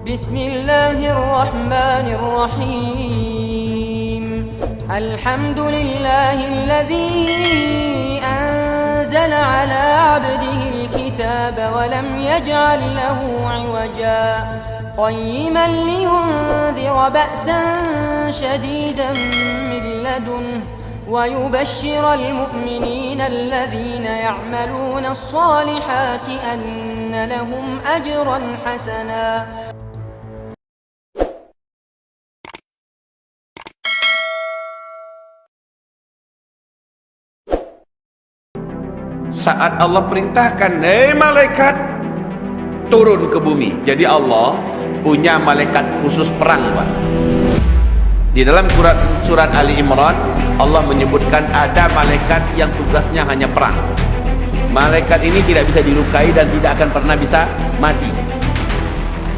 بسم الله الرحمن الرحيم الحمد لله الذي أنزل على عبده الكتاب ولم يجعل له عوجا قيما لينذر بأسا شديدا من لدنه ويبشر المؤمنين الذين يعملون الصالحات أن لهم أجرا حسنا. Saat Allah perintahkan, malaikat turun ke bumi. Jadi Allah punya malaikat khusus perang, Pak. Di dalam surat Ali Imran, Allah menyebutkan ada malaikat yang tugasnya hanya perang. Malaikat ini tidak bisa dilukai dan tidak akan pernah bisa mati.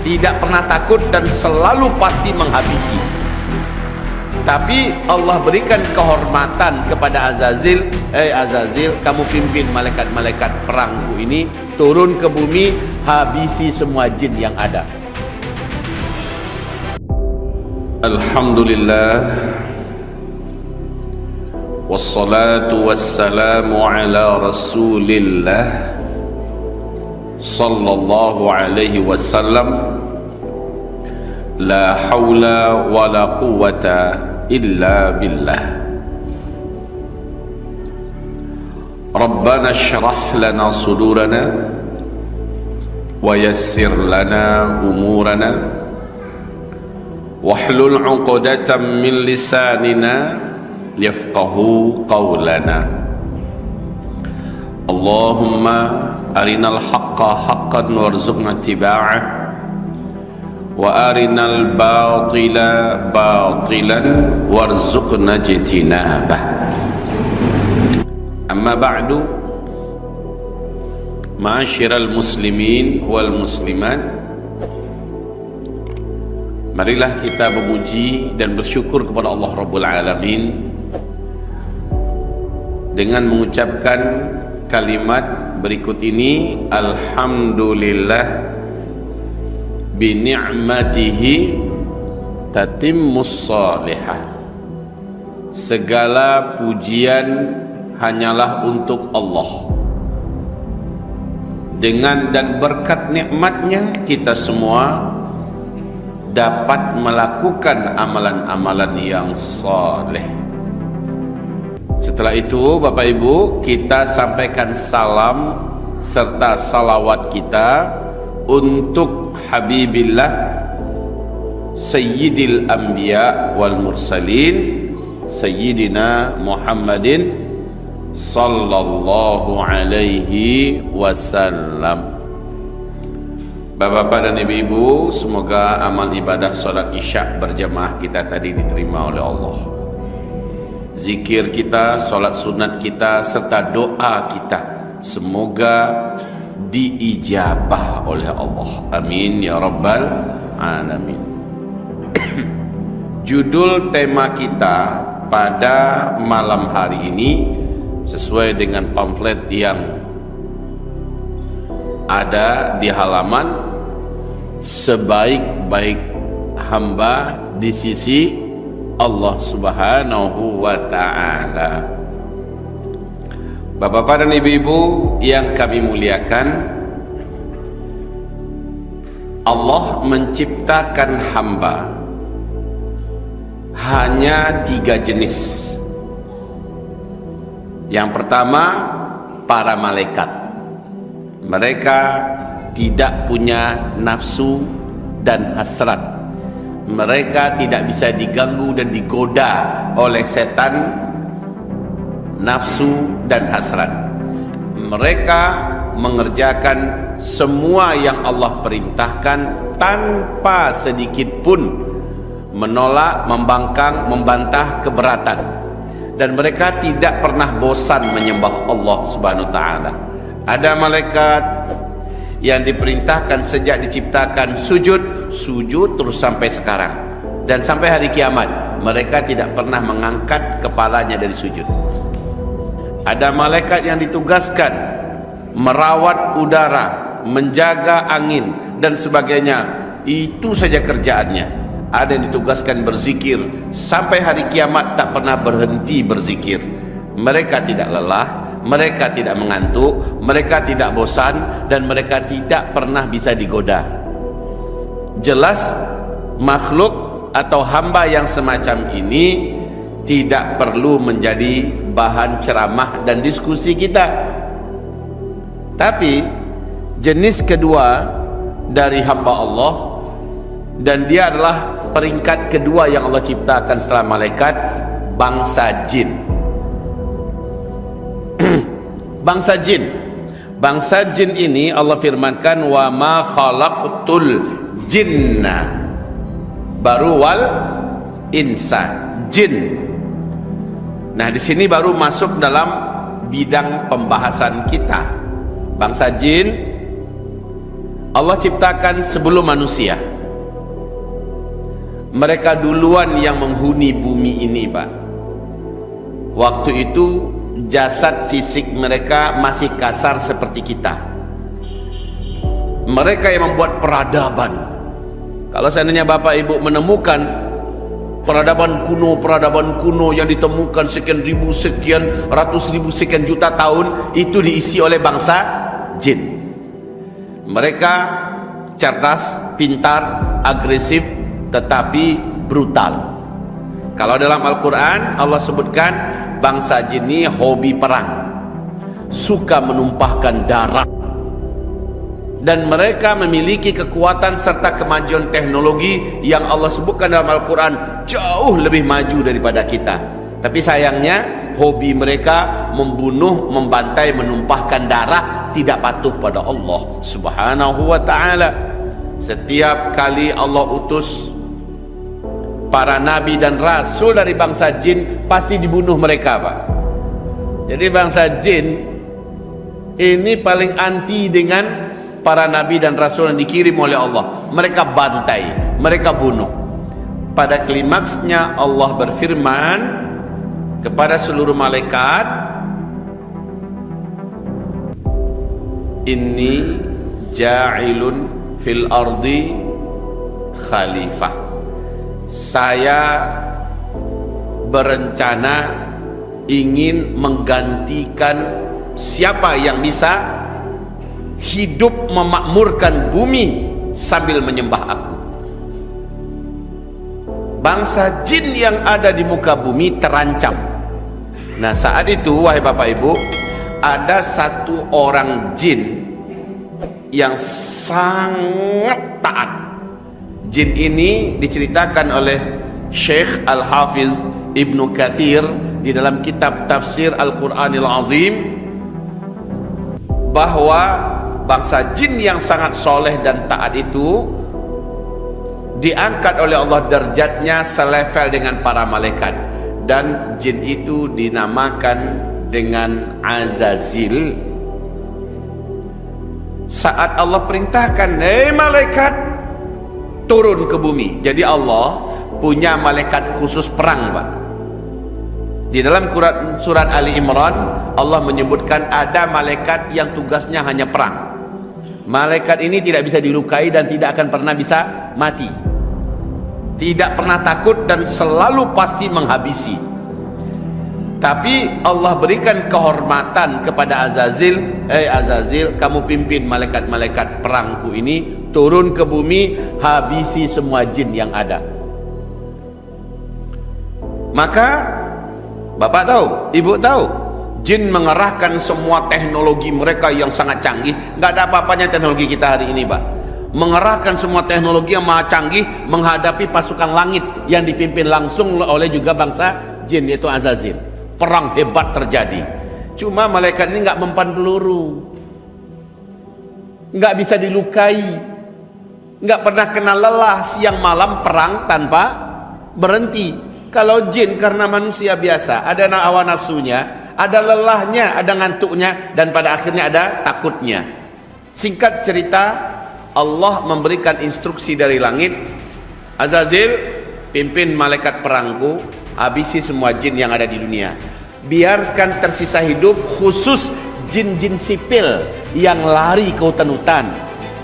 Tidak pernah takut dan selalu pasti menghabisi. Tapi Allah berikan kehormatan kepada Azazil. Azazil, kamu pimpin malaikat-malaikat perangku ini turun ke bumi, habisi semua jin yang ada. Alhamdulillah, wassalatu wassalamu ala rasulillah sallallahu alaihi wasallam. La hawla wa la quwwata illa billah. Rabbana shrah lana sudurana wa yassir lana umurana wahlul 'uqdatam min lisanina yafqahu qawlana. Allahumma arinal haqqa haqqan warzuqna ittiba'ah wa arinal batila batilan warzuqna ijtinabah. Amma ba'du, ma'asyiral muslimin wal muslimat, marilah kita memuji dan bersyukur kepada Allah Rabbul Alamin dengan mengucapkan kalimat berikut ini: Alhamdulillah bi ni'matihi tatimmus salihah. Segala pujian hanyalah untuk Allah. Dengan dan berkat nikmatnya kita semua dapat melakukan amalan-amalan yang saleh. Setelah itu Bapak Ibu, kita sampaikan salam serta salawat kita untuk Habibillah Sayyidil Anbiya wal Mursalin Sayyidina Muhammadin sallallahu alaihi wasallam. Bapak-bapak dan ibu-ibu, semoga amal ibadah salat Isya berjamaah kita tadi diterima oleh Allah. Zikir kita, salat sunat kita, serta doa kita semoga diijabah oleh Allah. Amin ya rabbal alamin. Judul tema kita pada malam hari ini sesuai dengan pamflet yang ada di halaman: sebaik-baik hamba di sisi Allah Subhanahu wa ta'ala. Bapak-bapak dan ibu-ibu yang kami muliakan, Allah menciptakan hamba hanya 3 jenis. Yang pertama, para malaikat. Mereka tidak punya nafsu dan hasrat. Mereka tidak bisa diganggu dan digoda oleh setan, nafsu dan hasrat. Mereka mengerjakan semua yang Allah perintahkan tanpa sedikit pun menolak, membangkang, membantah keberatan. Dan mereka tidak pernah bosan menyembah Allah Subhanahu wa ta'ala. Ada malaikat yang diperintahkan sejak diciptakan sujud terus sampai sekarang, dan sampai hari kiamat mereka tidak pernah mengangkat kepalanya dari sujud. Ada malaikat yang ditugaskan merawat udara, menjaga angin dan sebagainya itu saja kerjaannya. Ada yang ditugaskan berzikir sampai hari kiamat, tak pernah berhenti berzikir. Mereka tidak lelah, mereka tidak mengantuk, mereka tidak bosan, dan mereka tidak pernah bisa digoda. Jelas makhluk atau hamba yang semacam ini tidak perlu menjadi bahan ceramah dan diskusi kita. Tapi jenis kedua dari hamba Allah, dan dia adalah peringkat kedua yang Allah ciptakan setelah malaikat, bangsa jin. Bangsa jin ini Allah firmankan, wa ma khalaqtul jinna, baru wal insa, jin. Nah, di sini baru masuk dalam bidang pembahasan kita. Bangsa jin Allah ciptakan sebelum manusia. Mereka duluan yang menghuni bumi ini, Pak. Waktu itu jasad fisik mereka masih kasar seperti kita. Mereka yang membuat peradaban. Kalau seandainya Bapak Ibu menemukan peradaban kuno yang ditemukan sekian ribu, sekian ratus ribu, sekian juta tahun, itu diisi oleh bangsa jin. Mereka cerdas, pintar, agresif, tetapi brutal. Kalau dalam Al-Quran Allah sebutkan bangsa jin ini hobi perang, suka menumpahkan darah, dan mereka memiliki kekuatan serta kemajuan teknologi yang Allah sebutkan dalam Al-Quran jauh lebih maju daripada kita. Tapi sayangnya hobi mereka membunuh, membantai, menumpahkan darah, tidak patuh pada Allah Subhanahu wa ta'ala. Setiap kali Allah utus para nabi dan rasul dari bangsa jin, pasti dibunuh mereka, Pak. Jadi bangsa jin ini paling anti dengan para nabi dan rasul yang dikirim oleh Allah. Mereka bantai, mereka bunuh. Pada klimaksnya Allah berfirman kepada seluruh malaikat, inni ja'ilun fil ardi khalifah. Saya berencana ingin menggantikan siapa yang bisa hidup memakmurkan bumi sambil menyembah aku. Bangsa jin yang ada di muka bumi terancam. Nah, saat itu wahai Bapak Ibu, ada satu orang jin yang sangat taat. Jin ini diceritakan oleh Syekh Al-Hafiz Ibnu Katsir di dalam kitab tafsir Al-Quranil Azim, bahwa bangsa jin yang sangat soleh dan taat itu diangkat oleh Allah derajatnya selevel dengan para malaikat, dan jin itu dinamakan dengan Azazil. Saat Allah perintahkan, "Hei malaikat, turun ke bumi." Jadi Allah punya malaikat khusus perang, Pak. Di dalam surat Ali Imran Allah menyebutkan ada malaikat yang tugasnya hanya perang. Malaikat ini tidak bisa dilukai dan tidak akan pernah bisa mati, tidak pernah takut dan selalu pasti menghabisi. Tapi Allah berikan kehormatan kepada Azazil. Azazil, kamu pimpin malaikat-malaikat perangku ini, turun ke bumi, habisi semua jin yang ada. Maka Bapak tahu, Ibu tahu, jin mengerahkan semua teknologi mereka yang sangat canggih. Nggak ada apa-apanya teknologi kita hari ini, Pak. Mengerahkan semua teknologi yang maha canggih menghadapi pasukan langit yang dipimpin langsung oleh juga bangsa jin, yaitu Azazil. Perang hebat terjadi. Cuma malaikat ini nggak mempan peluru, nggak bisa dilukai, nggak pernah kena lelah, siang malam perang tanpa berhenti. Kalau jin karena manusia biasa, ada hawa nafsunya, ada lelahnya, ada ngantuknya, dan pada akhirnya ada takutnya. Singkat cerita, Allah memberikan instruksi dari langit, Azazil, pimpin malaikat perangku, habisi semua jin yang ada di dunia. Biarkan tersisa hidup khusus jin-jin sipil yang lari ke hutan-hutan,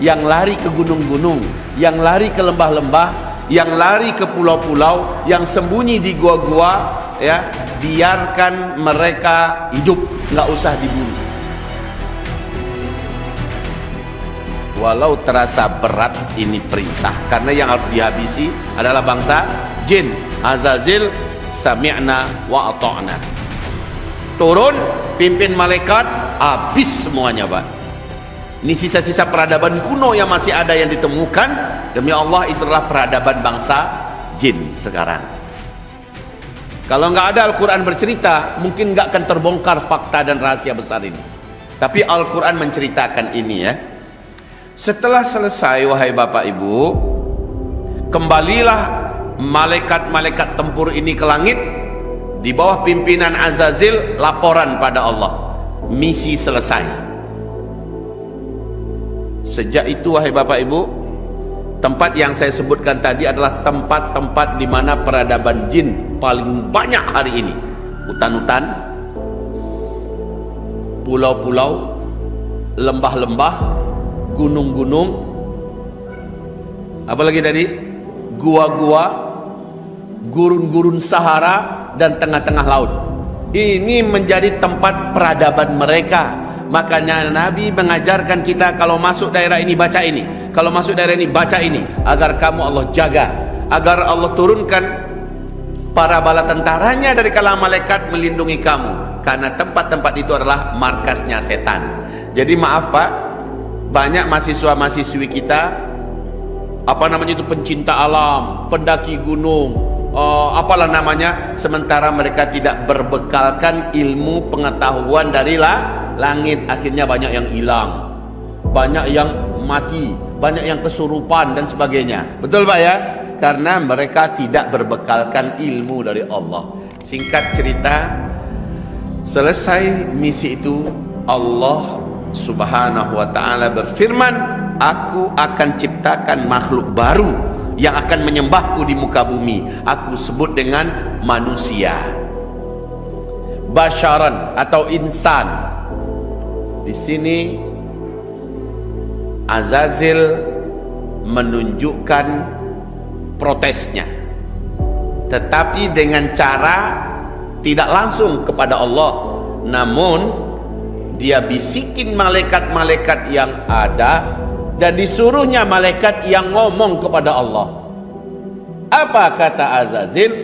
yang lari ke gunung-gunung, yang lari ke lembah-lembah, yang lari ke pulau-pulau, yang sembunyi di gua-gua, ya, biarkan mereka hidup, nggak usah diburu. Walau terasa berat ini perintah, karena yang harus dihabisi adalah bangsa jin. Azazil, sami'na wa ata'na. Turun, pimpin malaikat, habis semuanya, Pak. Ini sisa-sisa peradaban kuno yang masih ada yang ditemukan. Demi Allah, itulah peradaban bangsa jin sekarang. Kalau nggak ada Al-Quran bercerita, mungkin nggak akan terbongkar fakta dan rahasia besar ini. Tapi Al-Quran menceritakan ini, ya. Setelah selesai, wahai Bapak Ibu, kembalilah malaikat-malaikat tempur ini ke langit. Di bawah pimpinan Azazil, laporan pada Allah, misi selesai. Sejak itu, wahai Bapak Ibu, tempat yang saya sebutkan tadi adalah tempat-tempat di mana peradaban jin paling banyak hari ini. Hutan-hutan, pulau-pulau, lembah-lembah, gunung-gunung, apalagi tadi, gua-gua, gurun-gurun Sahara, dan tengah-tengah laut. Ini menjadi tempat peradaban mereka. Makanya Nabi mengajarkan kita, kalau masuk daerah ini baca ini, kalau masuk daerah ini baca ini, agar kamu Allah jaga, agar Allah turunkan para bala tentaranya dari kalangan malaikat melindungi kamu, karena tempat-tempat itu adalah markasnya setan. Jadi maaf Pak, banyak mahasiswa-mahasiswi kita, apa namanya itu, pencinta alam, pendaki gunung, apalah namanya, sementara mereka tidak berbekalkan ilmu pengetahuan dari langit. Akhirnya banyak yang hilang, banyak yang mati, banyak yang kesurupan dan sebagainya. Betul Pak ya? Karena mereka tidak berbekalkan ilmu dari Allah. Singkat cerita, selesai misi itu, Allah Subhanahu wa ta'ala berfirman, aku akan ciptakan makhluk baru yang akan menyembahku di muka bumi. Aku sebut dengan manusia, basyaran atau insan. Di sini Azazil menunjukkan protesnya, tetapi dengan cara tidak langsung kepada Allah, namun dia bisikin malaikat-malaikat yang ada, dan disuruhnya malaikat yang ngomong kepada Allah. Apa kata Azazil?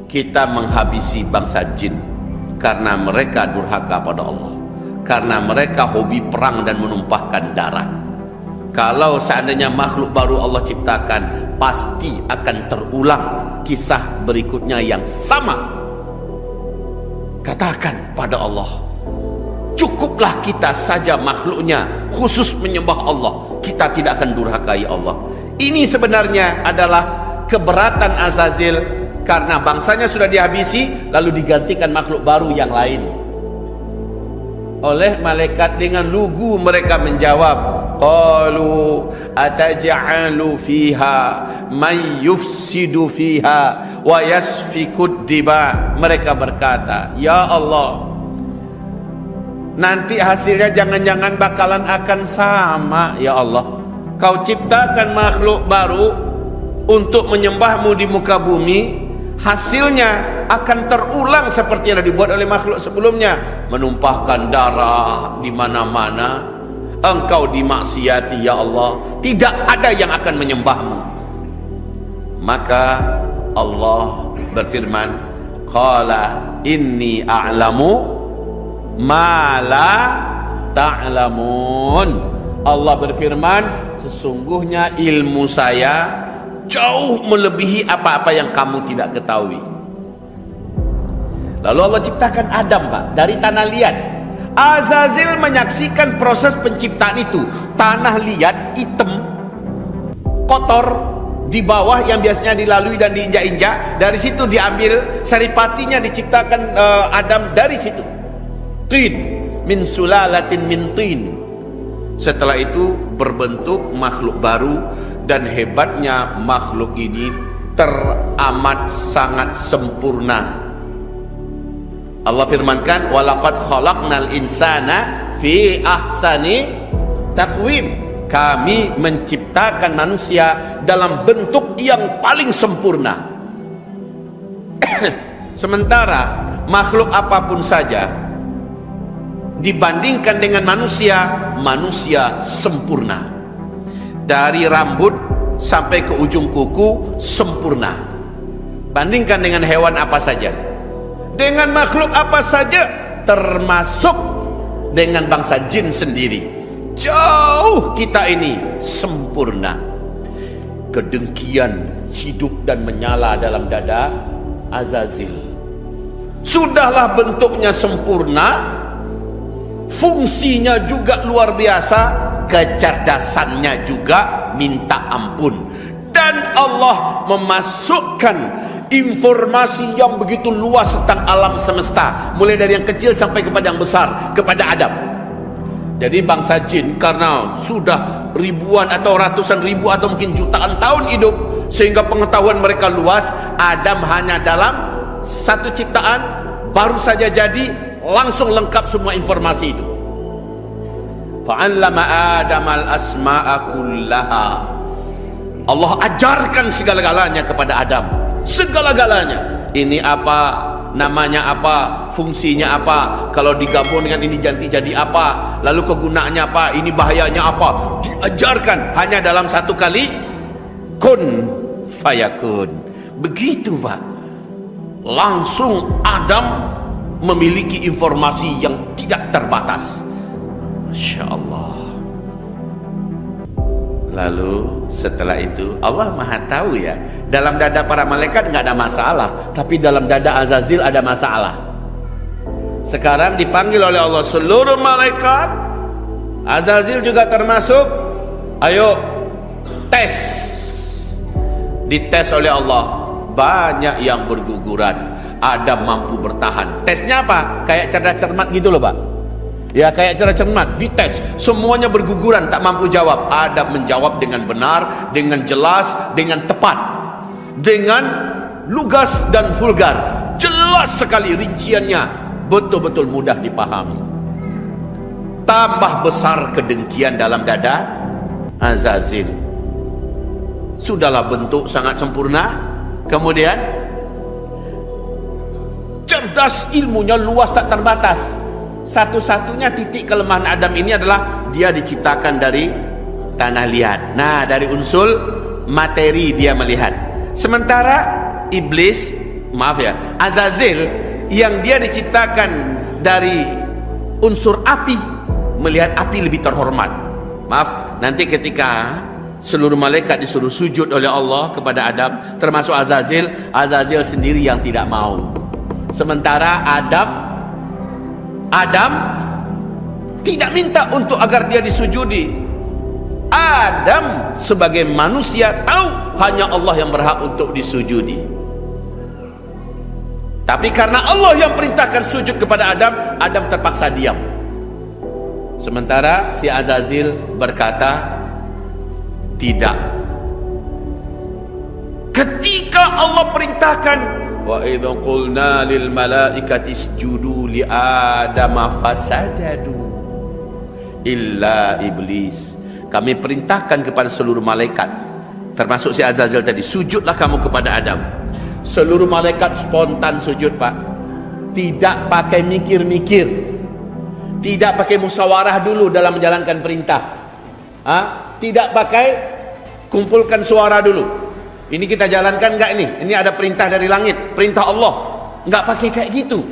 Kita menghabisi bangsa jin karena mereka durhaka pada Allah, karena mereka hobi perang dan menumpahkan darah. Kalau seandainya makhluk baru Allah ciptakan, pasti akan terulang kisah berikutnya yang sama. Katakan pada Allah, cukuplah kita saja makhluknya khusus menyembah Allah, kita tidak akan durhakai Allah. Ini sebenarnya adalah keberatan Azazil, karena bangsanya sudah dihabisi, lalu digantikan makhluk baru yang lain. Oleh malaikat dengan lugu mereka menjawab, qalu ataj'alu fiha man yufsidu fiha wa yasfikud dima. Mereka berkata, ya Allah, nanti hasilnya jangan-jangan bakalan akan sama. Ya Allah, kau ciptakan makhluk baru untuk menyembahmu di muka bumi, hasilnya akan terulang seperti yang dibuat oleh makhluk sebelumnya, menumpahkan darah di mana-mana. Engkau dimaksiati ya Allah, tidak ada yang akan menyembahmu. Maka Allah berfirman, qala inni a'lamu ma la ta'lamun. Allah berfirman, sesungguhnya ilmu saya jauh melebihi apa-apa yang kamu tidak ketahui. Lalu Allah ciptakan Adam Pak dari tanah liat. Azazil menyaksikan proses penciptaan itu. Tanah liat, hitam, kotor, di bawah yang biasanya dilalui dan diinjak-injak. Dari situ diambil saripatinya, diciptakan Adam dari situ. Tin min sulalatin min tin. Setelah itu berbentuk makhluk baru, dan hebatnya makhluk ini teramat sangat sempurna. Allah firmankan, walaqad khalaqnal insana fi ahsani taqwim. kami menciptakan manusia dalam bentuk yang paling sempurna. Sementara makhluk apapun saja dibandingkan dengan manusia, manusia sempurna. Dari rambut sampai ke ujung kuku sempurna. Bandingkan dengan hewan apa saja, dengan makhluk apa saja, termasuk dengan bangsa jin sendiri, jauh kita ini sempurna. Kedengkian hidup dan menyala dalam dada Azazil. Sudahlah bentuknya sempurna, fungsinya juga luar biasa, kecerdasannya juga minta ampun. Dan Allah memasukkan informasi yang begitu luas tentang alam semesta, mulai dari yang kecil sampai kepada yang besar, kepada Adam. Jadi bangsa jin karena sudah ribuan atau ratusan ribu atau mungkin jutaan tahun hidup, sehingga pengetahuan mereka luas. Adam hanya dalam satu ciptaan baru saja jadi, langsung lengkap semua informasi itu. Fa'allama Adam al-asma'a kullaha. Allah ajarkan segala-galanya kepada Adam, segala-galanya. Ini apa, namanya apa, fungsinya apa, kalau digabung dengan ini jadi apa, lalu kegunaannya apa, ini bahayanya apa, diajarkan hanya dalam satu kali kun fayakun. Begitu Pak, langsung Adam memiliki informasi yang tidak terbatas. Masya Allah. Lalu setelah itu Allah Maha tahu ya, dalam dada para malaikat nggak ada masalah, tapi dalam dada Azazil ada masalah. Sekarang dipanggil oleh Allah seluruh malaikat, Azazil juga termasuk. Ayo tes. Dites oleh Allah, banyak yang berguguran. Adam mampu bertahan. Tesnya apa? Kayak cerdas cermat gitu loh Pak. Ya kayak cerdas cermat, dites, semuanya berguguran, tak mampu jawab. Adam menjawab dengan benar, dengan jelas, dengan tepat, dengan lugas dan vulgar, jelas sekali rinciannya, betul-betul mudah dipahami. Tambah besar kedengkian dalam dada Azazil. Sudahlah bentuk sangat sempurna, kemudian cerdas, ilmunya luas tak terbatas. Satu-satunya titik kelemahan Adam ini adalah dia diciptakan dari tanah liat. Nah, dari unsur materi dia melihat. Sementara iblis, maaf ya, Azazil yang dia diciptakan dari unsur api, melihat api lebih terhormat. Maaf, nanti ketika seluruh malaikat disuruh sujud oleh Allah kepada Adam, termasuk Azazil, Azazil sendiri yang tidak mau. Sementara Adam tidak minta untuk agar dia disujudi. Adam sebagai manusia tahu hanya Allah yang berhak untuk disujudi. Tapi karena Allah yang perintahkan sujud kepada Adam, Adam terpaksa diam. Sementara si Azazil berkata, tidak. Ketika Allah perintahkan, wa idza qulna lil malaikati isjudu li adama fasajadu illa iblis. Kami perintahkan kepada seluruh malaikat, termasuk si Azazil tadi, sujudlah kamu kepada Adam. Seluruh malaikat spontan sujud Pak, tidak pakai mikir-mikir, tidak pakai musyawarah dulu dalam menjalankan perintah, tidak pakai kumpulkan suara dulu. Ini kita jalankan enggak ini? Ini ada perintah dari langit, perintah Allah. Enggak pakai kayak gitu.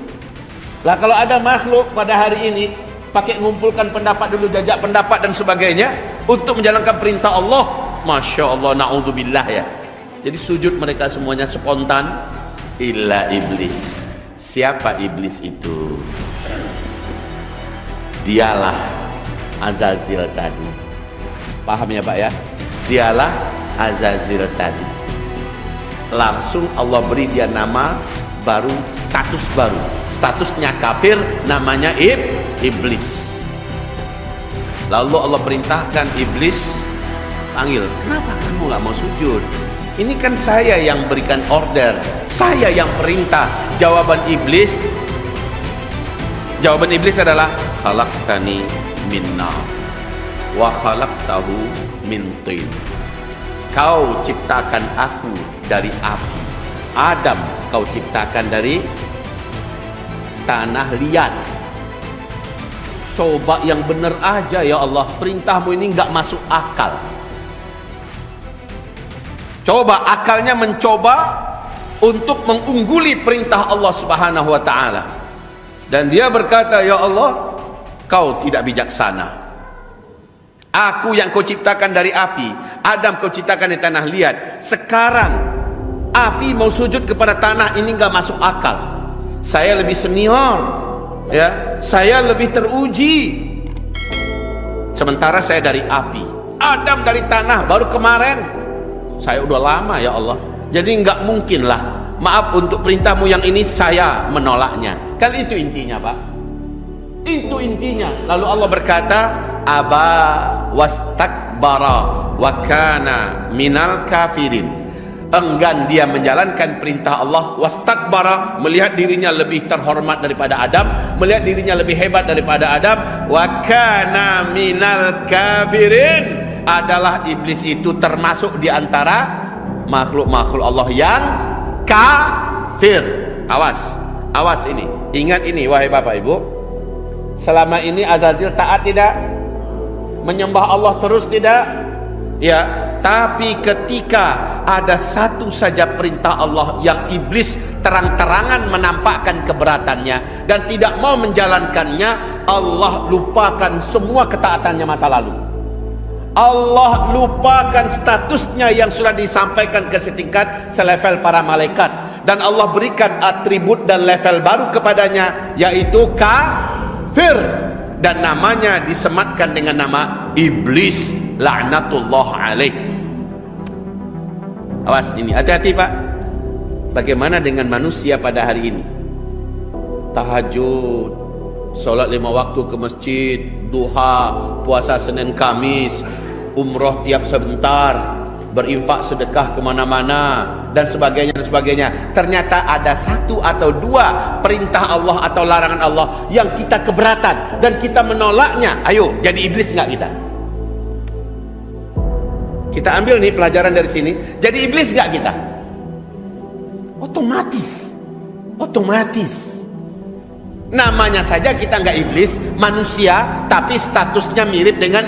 Lah kalau ada makhluk pada hari ini pakai ngumpulkan pendapat dulu, jajak pendapat dan sebagainya untuk menjalankan perintah Allah, Masya Allah, na'udzubillah ya. Jadi sujud mereka semuanya spontan, illa iblis. Siapa iblis itu? Dialah Azazil tadi. Paham ya Pak ya? Dialah Azazil tadi. Langsung Allah beri dia nama baru, status baru. Statusnya kafir, namanya iblis. Lalu Allah perintahkan iblis, panggil, kenapa kamu gak mau sujud? Ini kan saya yang berikan order, saya yang perintah. Jawaban iblis adalah khalaqtani min nar. wa khalaqtahu min tin. Kau ciptakan aku dari api. Adam kau ciptakan dari tanah liat. Coba yang benar aja ya Allah, perintahmu ini enggak masuk akal. Coba akalnya mencoba untuk mengungguli perintah Allah Subhanahu wa taala. Dan dia berkata, ya Allah, kau tidak bijaksana. Aku yang kau ciptakan dari api, Adam kau ciptakan dari tanah liat. Sekarang api mau sujud kepada tanah, ini enggak masuk akal. Saya lebih senior, ya, saya lebih teruji. Sementara saya dari api, Adam dari tanah, baru kemarin. Saya udah lama ya Allah. Jadi enggak mungkin lah, maaf untuk perintahmu yang ini saya menolaknya. Kan itu intinya Pak, itu intinya. Lalu Allah berkata, aba wastakbara wa kana minal kafirin. Enggan dia menjalankan perintah Allah. Wastakbara, melihat dirinya lebih terhormat daripada Adam, melihat dirinya lebih hebat daripada Adam. Wa kana minal kafirin, adalah iblis itu termasuk di antara makhluk-makhluk Allah yang kafir. Awas, awas ini, ingat ini wahai Bapak Ibu. Selama ini Azazil taat tidak? Menyembah Allah terus tidak? Ya, tapi ketika ada satu saja perintah Allah yang iblis terang-terangan menampakkan keberatannya dan tidak mau menjalankannya, Allah lupakan semua ketaatannya masa lalu. Allah lupakan statusnya yang sudah disampaikan ke setingkat selevel para malaikat, dan Allah berikan atribut dan level baru kepadanya, yaitu kafir, dan namanya disematkan dengan nama iblis laknatullah alaih. Awas ini, hati-hati Pak. Bagaimana dengan manusia pada hari ini? Tahajud, sholat 5 waktu ke masjid, duha, puasa Senin Kamis, umroh tiap sebentar, berinfak sedekah kemana-mana, dan sebagainya dan sebagainya. Ternyata ada satu atau dua perintah Allah atau larangan Allah yang kita keberatan dan kita menolaknya. Ayo, jadi iblis nggak kita? Kita ambil nih pelajaran dari sini. Jadi iblis nggak kita? Otomatis, otomatis. Namanya saja kita nggak iblis, manusia, tapi statusnya mirip dengan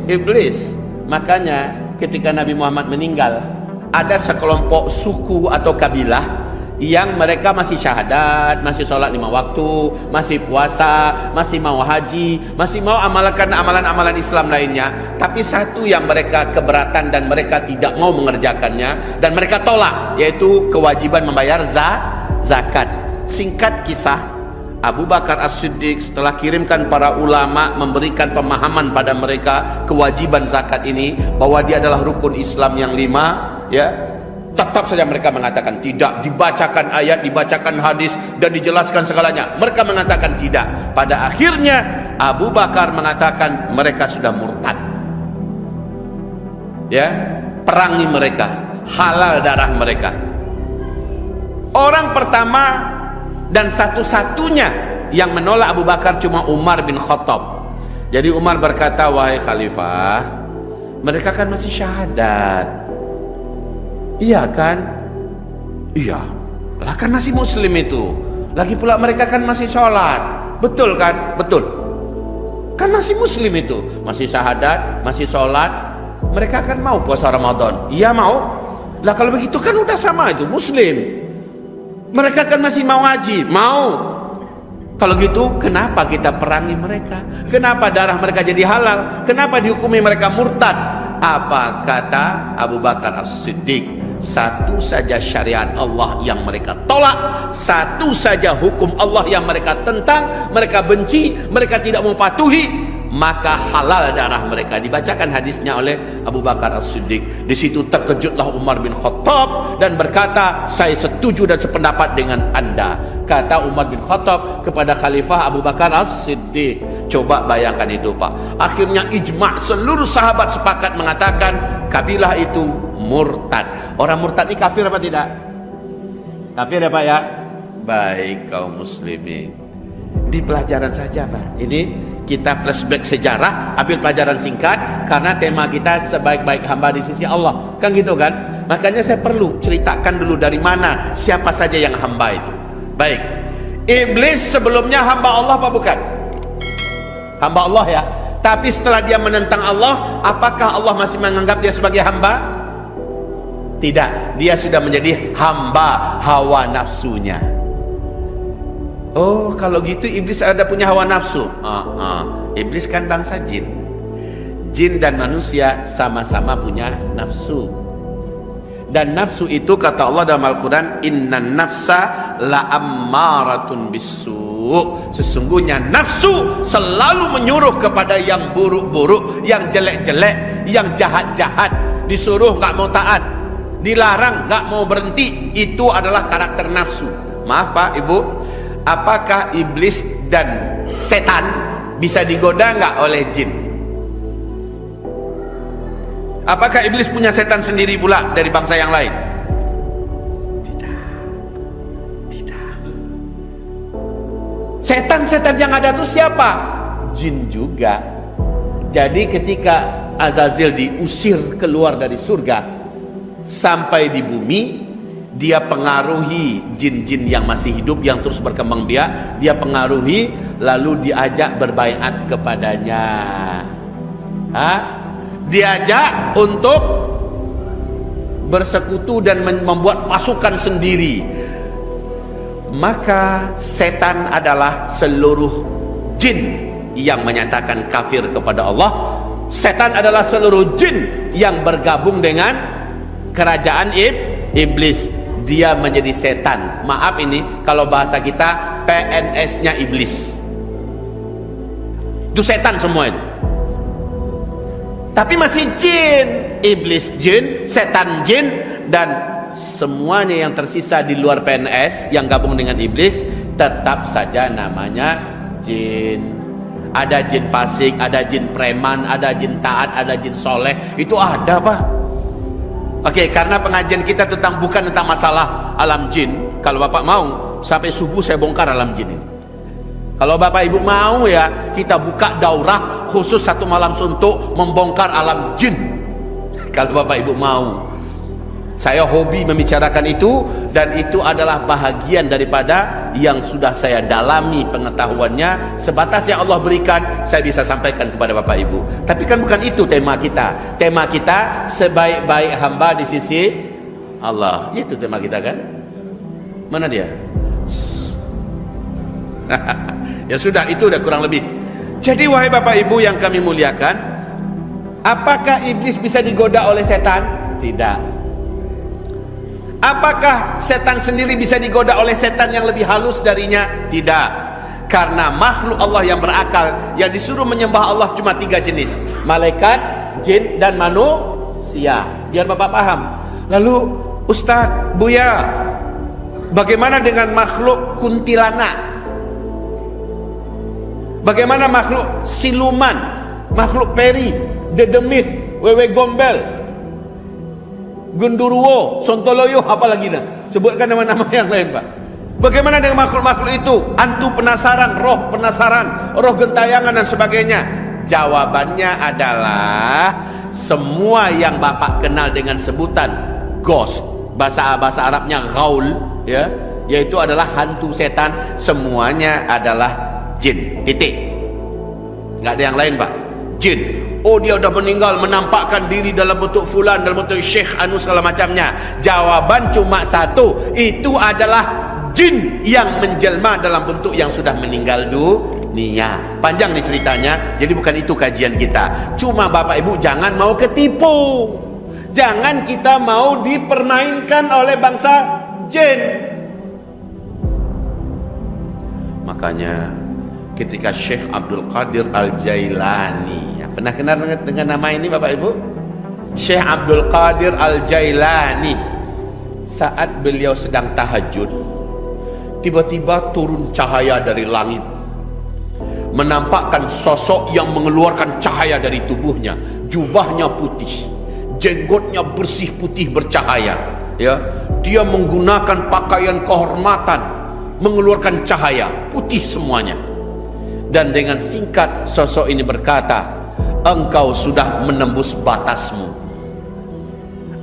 iblis. Makanya ketika Nabi Muhammad meninggal, ada sekelompok suku atau kabilah yang mereka masih syahadat, masih sholat 5 waktu, masih puasa, masih mau haji, masih mau amalkan amalan-amalan Islam lainnya. Tapi satu yang mereka keberatan dan mereka tidak mau mengerjakannya dan mereka tolak, yaitu kewajiban membayar zakat. Singkat kisah, Abu Bakar As-Siddiq setelah kirimkan para ulama memberikan pemahaman pada mereka kewajiban zakat ini, bahwa dia adalah rukun Islam yang 5, ya, tetap saja mereka mengatakan tidak. Dibacakan ayat, dibacakan hadis dan dijelaskan segalanya, mereka mengatakan tidak. Pada akhirnya Abu Bakar mengatakan mereka sudah murtad, ya, perangi mereka, halal darah mereka. Orang pertama dan satu-satunya yang menolak Abu Bakar cuma Umar bin Khattab. Jadi Umar berkata, wahai khalifah, mereka kan masih syahadat. Iya kan? Iya, lah kan masih muslim itu. Lagi pula mereka kan masih sholat. Betul kan? Betul. Kan masih muslim itu, masih syahadat, masih sholat. Mereka kan mau puasa Ramadan. Iya mau. Lah kalau begitu kan udah sama itu, muslim. Mereka kan masih mau haji, mau. Kalau gitu kenapa kita perangi mereka? Kenapa darah mereka jadi halal? Kenapa dihukumi mereka murtad? Apa kata Abu Bakar As-Siddiq? Satu saja syariat Allah yang mereka tolak, satu saja hukum Allah yang mereka tentang, mereka benci, mereka tidak mau patuhi, maka halal darah mereka. Dibacakan hadisnya oleh Abu Bakar As-Siddiq. Di situ terkejutlah Umar bin Khattab dan berkata, saya setuju dan sependapat dengan Anda. Kata Umar bin Khattab kepada Khalifah Abu Bakar As-Siddiq. Coba bayangkan itu Pak. Akhirnya ijma' seluruh sahabat sepakat mengatakan kabilah itu murtad. Orang murtad ini kafir apa tidak? Kafir ya Pak ya? Baik kaum muslimin, di pelajaran saja Pak. Ini kita flashback sejarah, ambil pelajaran singkat, karena tema kita sebaik-baik hamba di sisi Allah, kan gitu kan? Makanya saya perlu ceritakan dulu dari mana, siapa saja yang hamba itu. Baik, iblis sebelumnya hamba Allah apa bukan? Hamba Allah ya. Tapi setelah dia menentang Allah, apakah Allah masih menganggap dia sebagai hamba? Tidak, dia sudah menjadi hamba hawa nafsunya. Oh, kalau gitu iblis ada punya hawa nafsu? Iblis kan bangsa jin. Jin dan manusia sama-sama punya nafsu. Dan nafsu itu kata Allah dalam Al-Quran, innan nafsa la'ammaratun bisu'. Sesungguhnya nafsu selalu menyuruh kepada yang buruk-buruk, yang jelek-jelek, yang jahat-jahat. Disuruh nggak mau taat, dilarang nggak mau berhenti. Itu adalah karakter nafsu. Maaf Pak Ibu, apakah iblis dan setan bisa digoda nggak oleh jin? Apakah iblis punya setan sendiri pula dari bangsa yang lain? Tidak. Setan-setan yang ada itu siapa? Jin juga. Jadi ketika Azazil diusir keluar dari surga sampai di bumi, dia pengaruhi jin-jin yang masih hidup, yang terus berkembang dia pengaruhi, lalu diajak berbaiat kepadanya. Diajak untuk bersekutu dan membuat pasukan sendiri. Maka setan adalah seluruh jin yang menyatakan kafir kepada Allah. Setan adalah seluruh jin yang bergabung dengan kerajaan iblis. Dia menjadi setan. Maaf ini kalau bahasa kita, PNS-nya iblis. Itu setan semua itu. Tapi masih jin. Iblis jin, setan jin, dan semuanya yang tersisa di luar PNS yang gabung dengan iblis tetap saja namanya jin. Ada jin fasik, ada jin preman, ada jin taat, ada jin soleh. Itu ada Pak. Oke, karena pengajian kita bukan tentang masalah alam jin. Kalau Bapak mau, sampai subuh saya bongkar alam jin ini. Kalau Bapak Ibu mau ya, kita buka daurah khusus 1 malam suntuk membongkar alam jin. Kalau Bapak Ibu mau. Saya hobi membicarakan itu, dan itu adalah bahagian daripada yang sudah saya dalami pengetahuannya. Sebatas yang Allah berikan, saya bisa sampaikan kepada Bapak Ibu. Tapi kan bukan itu tema kita. Tema kita sebaik-baik hamba di sisi Allah. Itu tema kita kan? Mana dia? Ya sudah, itu udah kurang lebih. Jadi wahai Bapak Ibu yang kami muliakan, apakah iblis bisa digoda oleh setan? Tidak. Apakah setan sendiri bisa digoda oleh setan yang lebih halus darinya? Tidak. Karena makhluk Allah yang berakal, yang disuruh menyembah Allah cuma 3 jenis: malaikat, jin, dan manusia. Biar Bapak paham. Lalu Ustadz, Buya, bagaimana dengan makhluk kuntilanak? Bagaimana makhluk siluman, makhluk peri, dedemit, wewe gombel, Gundurwo, Sontoloyo, apalagi dah. Sebutkan nama-nama yang lain Pak. Bagaimana dengan makhluk-makhluk itu? Antu penasaran, roh gentayangan dan sebagainya. Jawabannya adalah semua yang Bapak kenal dengan sebutan ghost, bahasa Arabnya ghaul, ya, yaitu adalah hantu setan, semuanya adalah jin. Titik. Nggak ada yang lain Pak. Jin. Oh, dia udah meninggal, menampakkan diri dalam bentuk fulan, dalam bentuk syekh, anu segala macamnya. Jawaban cuma satu, itu adalah jin yang menjelma dalam bentuk yang sudah meninggal dunia. Panjang nih ceritanya, jadi bukan itu kajian kita. Cuma Bapak Ibu jangan mau ketipu, jangan kita mau dipermainkan oleh bangsa jin. Makanya ketika Syekh Abdul Qadir Al-Jailani, ya, pernah kenal dengan nama ini Bapak Ibu? Syekh Abdul Qadir Al-Jailani, saat beliau sedang tahajud, tiba-tiba turun cahaya dari langit, menampakkan sosok yang mengeluarkan cahaya dari tubuhnya. Jubahnya putih, jenggotnya bersih putih bercahaya, ya. Dia menggunakan pakaian kehormatan, mengeluarkan cahaya putih semuanya. Dan dengan singkat sosok ini berkata, engkau sudah menembus batasmu.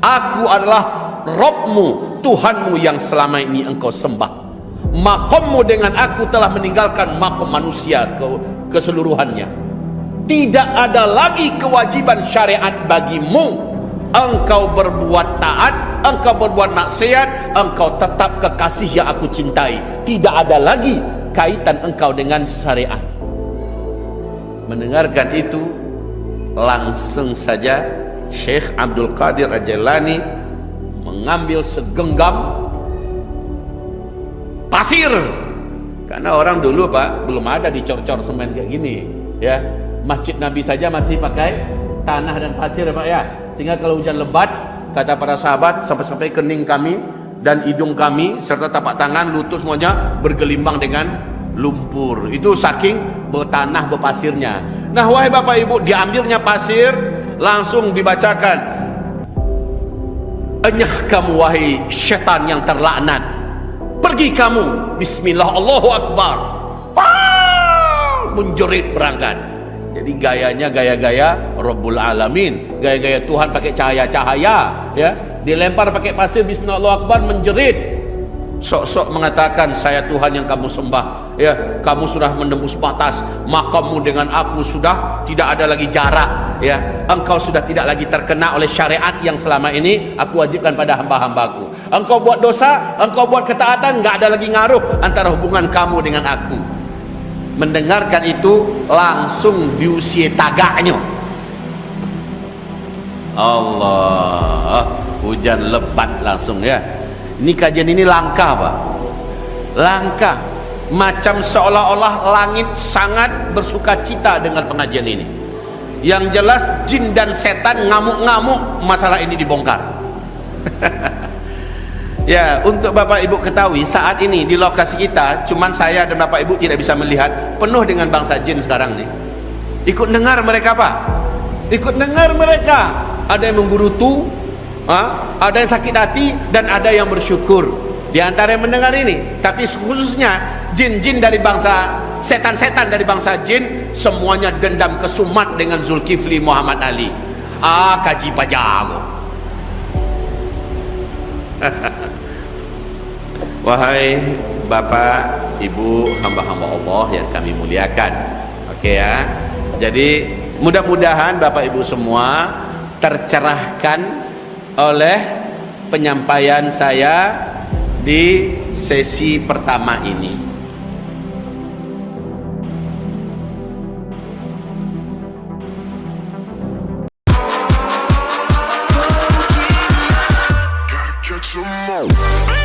Aku adalah Rabbmu, Tuhanmu yang selama ini engkau sembah. Makammu dengan aku telah meninggalkan makam manusia keseluruhannya. Tidak ada lagi kewajiban syariat bagimu. Engkau berbuat taat, engkau berbuat maksiat, engkau tetap kekasih yang aku cintai. Tidak ada lagi kaitan engkau dengan syariat. Mendengarkan itu, langsung saja Syekh Abdul Qadir Al-Jailani mengambil segenggam pasir. Karena orang dulu Pak, belum ada dicor-cor semen kayak gini ya. Masjid Nabi saja masih pakai tanah dan pasir Pak ya. Sehingga kalau hujan lebat, kata para sahabat, sampai-sampai kening kami dan hidung kami serta tapak tangan, lutut semuanya bergelimbang dengan lumpur. Itu saking bertanah berpasirnya. Nah wahai Bapak Ibu, diambilnya pasir, langsung dibacakan, enyah kamu wahai syaitan yang terlaknat, pergi kamu, bismillah, Allahu Akbar. Menjerit berangkat. Jadi gayanya gaya-gaya Rabbul Alamin, gaya-gaya Tuhan pakai cahaya-cahaya ya. Dilempar pakai pasir, bismillah, Allahu Akbar, menjerit. Sok-sok mengatakan, saya Tuhan yang kamu sembah ya. Kamu sudah menembus batas, makammu dengan aku sudah tidak ada lagi jarak ya. Engkau sudah tidak lagi terkena oleh syariat yang selama ini aku wajibkan pada hamba-hambaku. Engkau buat dosa, engkau buat ketaatan, nggak ada lagi ngaruh antara hubungan kamu dengan aku. Mendengarkan itu langsung diusia tagaknya. Allah, hujan lebat langsung ya. Ini kajian ini langka Pak, langka. Macam seolah-olah langit sangat bersuka cita dengan pengajian ini. Yang jelas jin dan setan ngamuk-ngamuk masalah ini dibongkar. Ya, untuk Bapak Ibu ketahui, saat ini di lokasi kita cuman saya dan Bapak Ibu tidak bisa melihat, penuh dengan bangsa jin sekarang nih. Ikut dengar mereka Pak, ikut dengar mereka. Ada yang menggerutu, ada yang sakit hati, dan ada yang bersyukur. Di antara yang mendengar ini, tapi khususnya jin-jin dari bangsa, setan-setan dari bangsa jin, semuanya dendam kesumat dengan Zulkifli Muhammad Ali. Kaji pajam. Wahai Bapak, Ibu, hamba-hamba Allah yang kami muliakan. Oke ya. Jadi mudah-mudahan Bapak Ibu semua tercerahkan oleh penyampaian saya di sesi pertama ini. Catch 'em all.